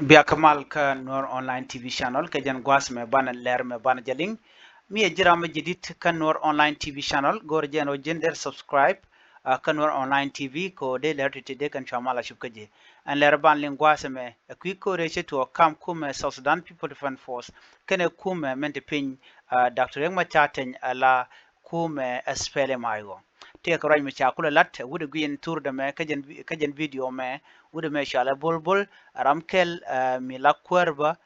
Bia Kamal ka Noor Online TV channel ka jan gwas me bana ler me bana jaling mi e jirama jidit ka Noor Online TV channel gor jeno jender subscribe ka Noor Online TV ko de ler tide kan chamala shubkaje an ler ban ling gwas me kwi ko reche to kam kume South Sudan People Defense Force kene kume mente pin Dr. Yengma Chaten ala kume SPLM mayo te ko raj me chakula lat wude guen tour de me kajen video me wude me shala bulbul ramkel mi la kwerba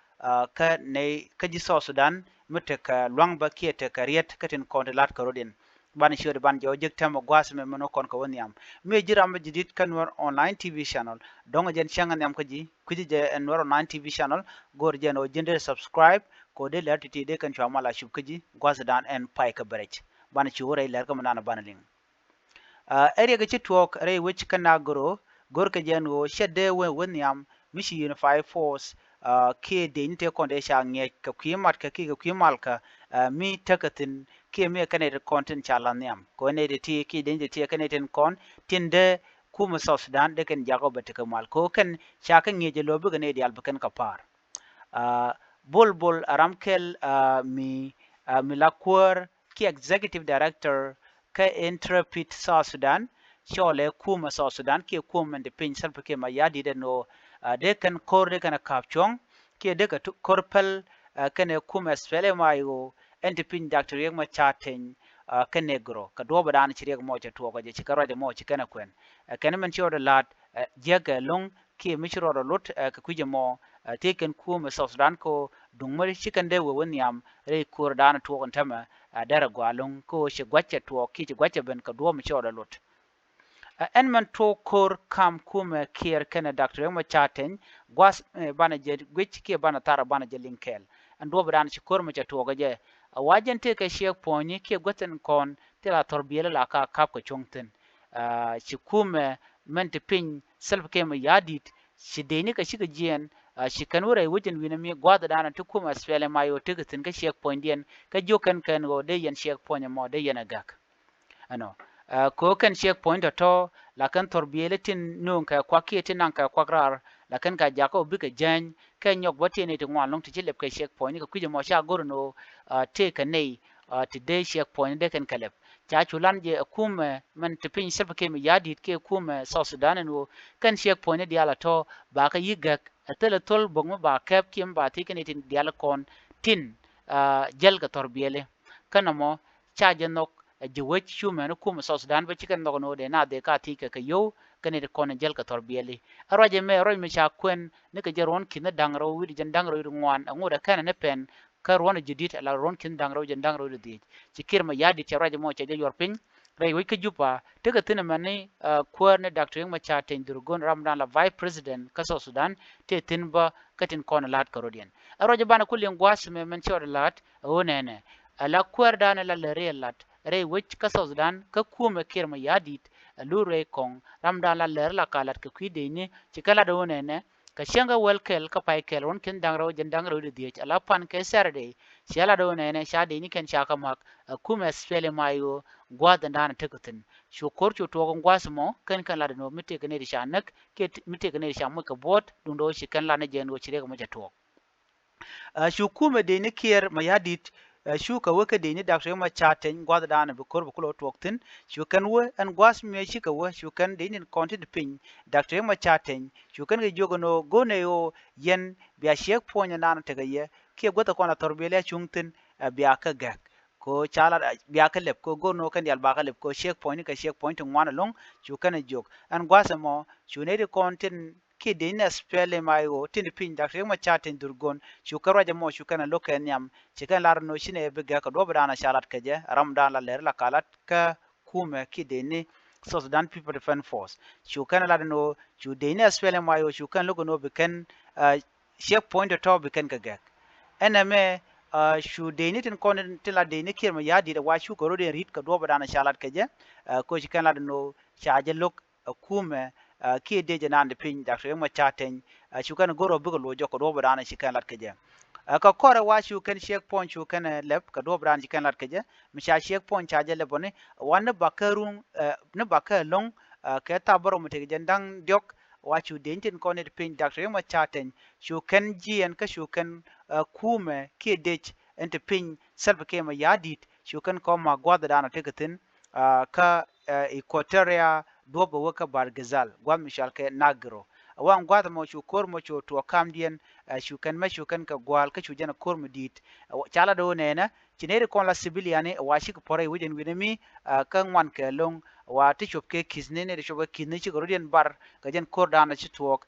ka ne kaji so Sudan mute ka lwangba kiete ka riet katin konde lat karodin ban shode ban jaw jek tama gwas me mono kon ko woni am me jiram jidit kan war online TV channel donga jen changan yam kaji kuji je en war online TV channel gor jen o jende subscribe ko de latiti de kan chamala shub kaji gwas dan en pai ka berech ban ci wore ler ka manana banaling area ga ci tuok re which kana goro gor ka jen go shede we woni am mishi unify force ke de inte konde sha nge ka kwimat ka ki ka kwimal ka mi takatin ke me kane de content chala nyam ko ne de ti ki de ti kane ten kon tinde kuma South Sudan de ken jago bete mal ko ken sha ka nge je lobu ne de alba ken ka par bol aramkel mi lakwar ki executive director ka Intrepid South Sudan shole kuma South Sudan ke kuma de pin salpa ke ma yadi de no de kan kor de kan kapchong ke de ka korpel kane kuma spele mayo ente pin Dr. Yegma Chaten ka negro ka do badan chireg mo cha to ko je chikaro de mo chikana kwen kan men choro lat jega long ke michro lot ka kuje mo teken kuma South Sudan ko dungmar chikan de wo niam re kur dan to kon tama dara gwalong ko she gwache to ki gwache ben ka do michro lot en man to kor kam kuma kier kana Dr. Yegma Chaten gwas bana je gwech ke bana tara bana je linkel an do badan chi kor mo cha to ga je wajen te ka shek poni ke goten kon te la torbiyela la ka kap ko chongten ci kume mente pin self ke ma yadit ci deni ka shiga jiyan shi kan wura wujin wina mi gwada dana to kuma spele mayo tigitin ka shek point dien ka jokan kan go de yan shek point mo de yana gak ano ko kan shek point to la kan torbiyela tin nun ka kwaki tin nan ka kwakrar la kan ka jako bi ka jan ka nyok bote ne to ngwan long ti lep ka shek point ka kuje mo sha gorno te ka nei ti de shek point de kan kalep cha chulan je kume man ti pin self ke mi yadit ke kume South Sudan no kan shek point de ala to ba ka yigak atela tol bong ba kap kim ba ti kan tin diala kon tin jel ka torbiyele kana mo cha je nok je wech shume no kume South Sudan ba chikan no de na de ka ti ka yo kane de kon jel ka torbiyele arwaje me roy mi cha kwen ne ka jeron kin dangro wi jan dangro ngwan ngoda kana ne pen ka ron jidit ala ron kin dangro jan dangro de cikir ma yadi ci raje mo ci yor pin ray wi ka jupa te ka tina mani ko ne Dr. Yengma Chaten durgon ramdan la vice president ka South Sudan te tin ba katin kon lat karodian araje bana kulin gwas me men ci lat o ne ala kwar dana la le lat ray wich ka South Sudan ka kuma kir ma yadi lure kong ramdan la le la kalat ka kwide ni ci kala do ne ka shenga welkel ka pai kel won ken dangro jen dangro de die ala pan ke sarde shala do ne sha de ni ken shaka mak kuma spele mayo gwada ndana tegutin shu korcho to gon gwasmo ken kan la no mite ken de shanak ke mite ken de shamu ka bot dundo shi kan la ne jen go chire ga to shu kuma de ni kier mayadit shu ka waka de ni Dr. Yengma Chaten gwada dana bu kor bu kulo toktin shu kan wo an gwas me shi ka wo shu kan de ni konti de pin Dr. Yengma Chaten shu kan ga jogo no gone yo yen biya shek ponya nana te ga ye ke gwada kona torbele chungtin biya ka gak ko chala biya ka lep ko gono kan yal ba ka lep ko shek point ngwana long shu kan jog an gwasa mo shu ne de kontin ki de ina spele mayo tin pin Dr. Yengma Chaten durgon shukara jamo shukana loke nyam chikan lar no shine bega ka dobra na shalat kaje ramdan la ler la kalat ka kume ki deni so Sudan People Defense Force shukana lar no chu deni asfele mayo shukan logo no beken shek point to beken ka gak ename shu deni tin kon tin la deni kirma yadi da wa shukaro de rit ka dobra na shalat kaje ko chikan lar no shaje lok kume ki de janan de pin Dr. Yengma Chaten shukan goro bugo lojo ko dobra na shikan lat kaje ka kore wa shu kan shek pon shu kan lep ka do bran kan lat keje mi sha shek pon cha je lebone wan bakarun ne bakalong ke ta boro mu te jen dang diok wa chu den tin kon de pin Dr. Riek Machar ten chu kan jien ka chu kan kume ke dech ente pin Salva Kiir Mayardit chu kan ko ma gwada dana tegatin ka Equatoria dobo waka bargazal gwam mishal ke nagro wan gwada mo chu kor mo chu to kamdien chu kan ma chu kan ka gwal ka chu jana kor mo dit chala do nena chinere kon la civiliane wa shi ko pore widen winemi kan wan ke long wa ti chop ke kisne ne chop ke kisne chi gorodien bar ka jen kor dana chi tuok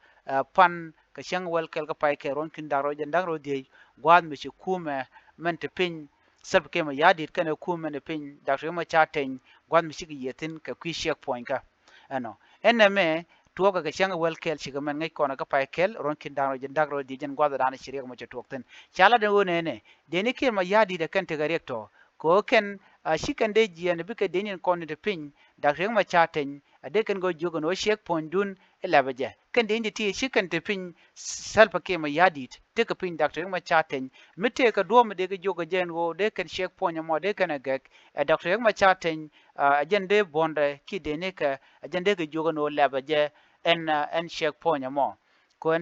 pan ka shang wel kel ka pai ke ron kin daro jen daro de gwad mi chi kume men te pin Salva Kiir Mayardit kana kume ne pin Dr. Riek Machar ten gwad mi chi yetin ka kwi shek point ka ano eneme tuoga ka shanga wel kel shiga men ngai kona ka pai kel ron kin daro jen dagro di jen gwada dana shirya mo tuokten chala de wone ne de ne Kiir Mayardit de kan te garekto ko ken shikan de jiyan bi ka denin kon de pin Dr. Riek Machar ten ade kan go jogo no shek point dun elabaje kan de indi ti shikan te pin Salva Kiir Mayardit te ka pin Dr. Riek Machar ten mite ka do me de ga jogo jen go de kan shek point mo de kan agak Dr. Riek Machar ten ajende bonde ki de ne ka ajende ga jogo no labaje en shek point mo ko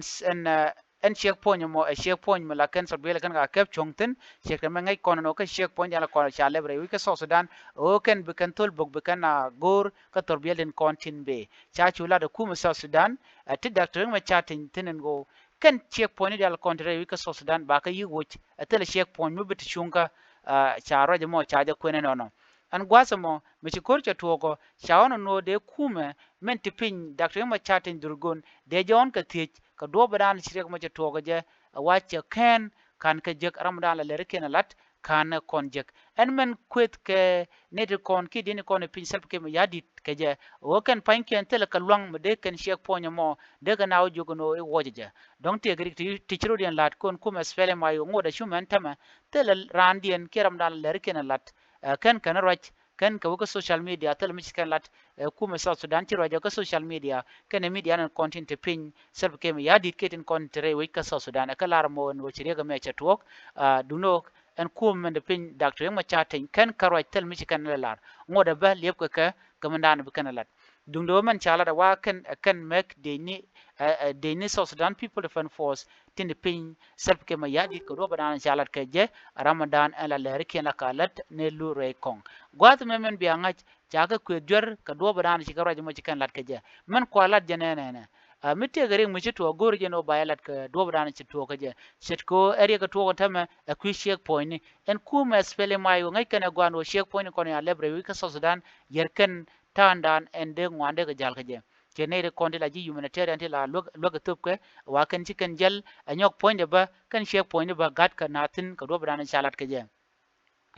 en shek point mo shek point mo la kan so bele kan ga kep chongten shek ma ngai kono no ka shek point ala kono cha lebre wi ka so Sudan o ken be kan tol bog be kan gor ka tor belen kontin be cha chula da kuma South Sudan ti Dr. Riek Machar tinen go kan shek point ala kontre wi ka so Sudan ba ka yi wuch atela shek point mo bit chunga cha roje mo cha ja kwene no an gwasa mo mi ci korcha tuoko shawono no de kume men tipin Dr. Riek Machar durgon de jon ka thiech ka do badan shirek ma ci tuoko je wacha ken kan ka jek ramadan la lere ken lat kan kon jek en men kwet ke net kon ki dini kon pin Salva Kiir Mayardit ke je o kan pan ken tel ka luang me de ken shek ponya mo de ga nawo jogono e woje donc te grik ti chiro den lat kon kuma spele mayo ngoda shuman tama tel randien ke ramadan lere ken lat kan kana raj kan ka wuka social media tal mi kan lat kuma South Sudan ti raja ka social media kan media nan content pin Salva Kiir Mayardit keten content re wika South Sudan ka lar mo no chire ga me chatwok duno en kuma de pin Dr. Riek Machar kan ka raj tal mi kan lar ngoda ba lep ka kamandan bi kan lat dundo man chala da wa kan mek de ni South Sudan People Defense Force tin pin Salva Kiir Mayardit ko do badan chalat ke je ramadan ala ler ken akalat ne lu re kong gwat memen bi angach jaga ku jor ka do badan ci garo mo ci kan lat ke je man ko lat jenene ne mitte gare mu ci to gor je no bayalat ka do badan ci to ke je set ko area ka to tama ku shek point en kuma spele mayo ngai kana gwano shek point ko ne lebre wi ka South Sudan yer kan tandan en de ngwande ga jal ke je kenere konde la ji humanitarian te la loga tupke wa kan ci kan jel anyok point ba kan shek point ba gat ka natin ka do bran chalat ke je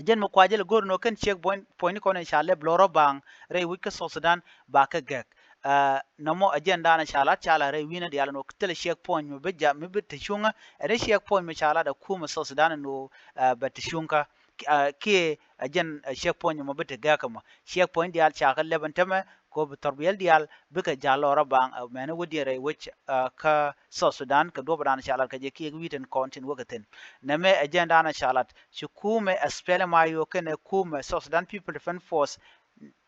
jen mo kwajel gorno kan shek point ko ne chale bloro bang re wika South Sudan ba ka gak namo agenda na chala re wina diala no tele shek point mo be ja mi bit shunga re shek point mo chala da kuma South Sudan no bat shunga ke ajen shek point mo bit ga kama shek point dial chaka leban tama ko tarbiyal dial bika jalora bang mena wodiere which ka South Sudan ka do bran shalat ka je ki witen content wagaten name agenda na shalat shukume aspele mayo kene kume South Sudan People Defense Force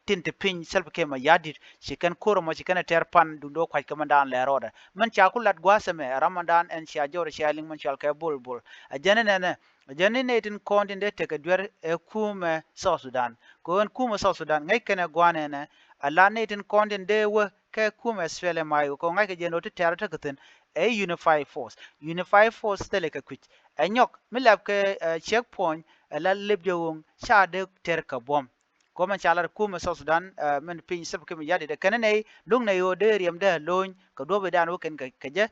tinte pin Salva Kiir Mayardit shikan koro mo shikan terpan dundo kwaj kamandan le roda man chakulat gwasame ramadan en shajor shaling man shal ka bulbul ajane ne tin content de te ka dwer e kume South Sudan ko en kume South Sudan ngai kene gwane ne ala netin content de wo ke kuma swele mayo ko ngai ke jeno te terata katen a unified force tele ka kwich anyok milap ke checkpoint ala lebjewung sha de ter ka bom ko man chala kuma South Sudan men pin sab ke mi yade de kanane lung na yo de riem de loñ ka do be dan wo ken ka je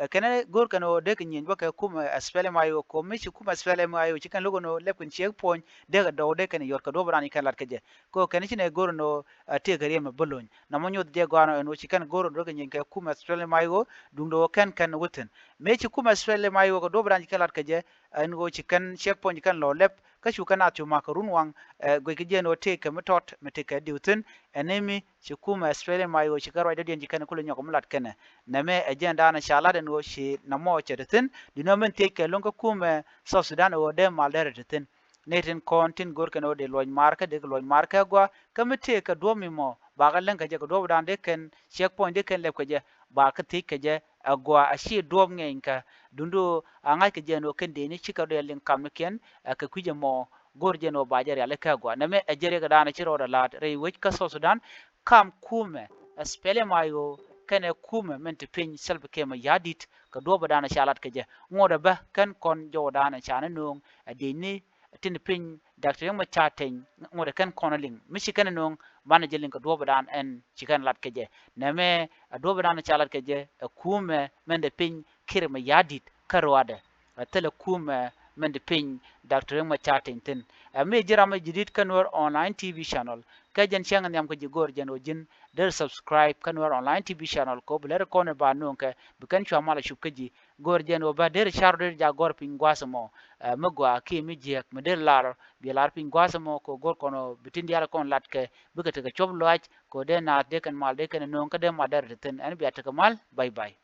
kana gor kano de kin yin baka kuma asfele mayo ko mi kuma asfele mayo cikan logo no lepkin checkpoint de ga do de kan yor ka do brani kan lat kaje ko kan ci ne gor no te gari ma bolon na mo nyod de gano no cikan gor do kan yin ka kuma asfele mayo dum do kan wutin me ci kuma asfele mayo ko do brani kan lat kaje an go cikan checkpoint kan lo lep ka shu kana tu makarun wang go ke je no te ka metot me te ka diutin enemi ci kuma asfele mayo ci garwa de den cikan ko nyoko mlat kana na me agenda na shala no shi na mo cheretin dino men te ke longa kuma South Sudan o de malere tetin netin kontin gor kan o de loñ marka gwa kamite ka do mi mo ba galen ka je ko do dan de ken checkpoint de ken le ko je ba ka ti ke je agwa ashi dom nge ka dundu angai ke je no ken de ni chika de lin kam ken ka kuje mo gor je no ba jare ale ka gwa na me ajere ga dana chiro da lat re wich ka so Sudan kam kume spele mayo kene kume men te pin selbe ke ma yadit ka do ba dana shalat ke je ngoda ba kan kon jo dana chana nung de ni tin pin Dr. Yang Machaten ngore kan konaling mishi kan nung bana jelin ka do ba dan en chikan lat ke je na me do ba dana chalat ke je kume men de pin kir ma yadit karwade tele kume men de pin Dr. Yang Machaten tin me jira ma jidit kanwar online TV channel ka jen changan yam ko jigor jen ojin der subscribe kanwar online TV channel ko bler ko ne ba non ka bukan chwa mala shupkaji gor jen o ba der char der ja gor pin gwasamo magwa ki mi jek me der lar bi lar pin gwasamo ko gor kono bitin diala kon lat ke buka te ka chob lwaj ko de na de kan mal de kan non ka de ma der tin an bi ataka mal bye bye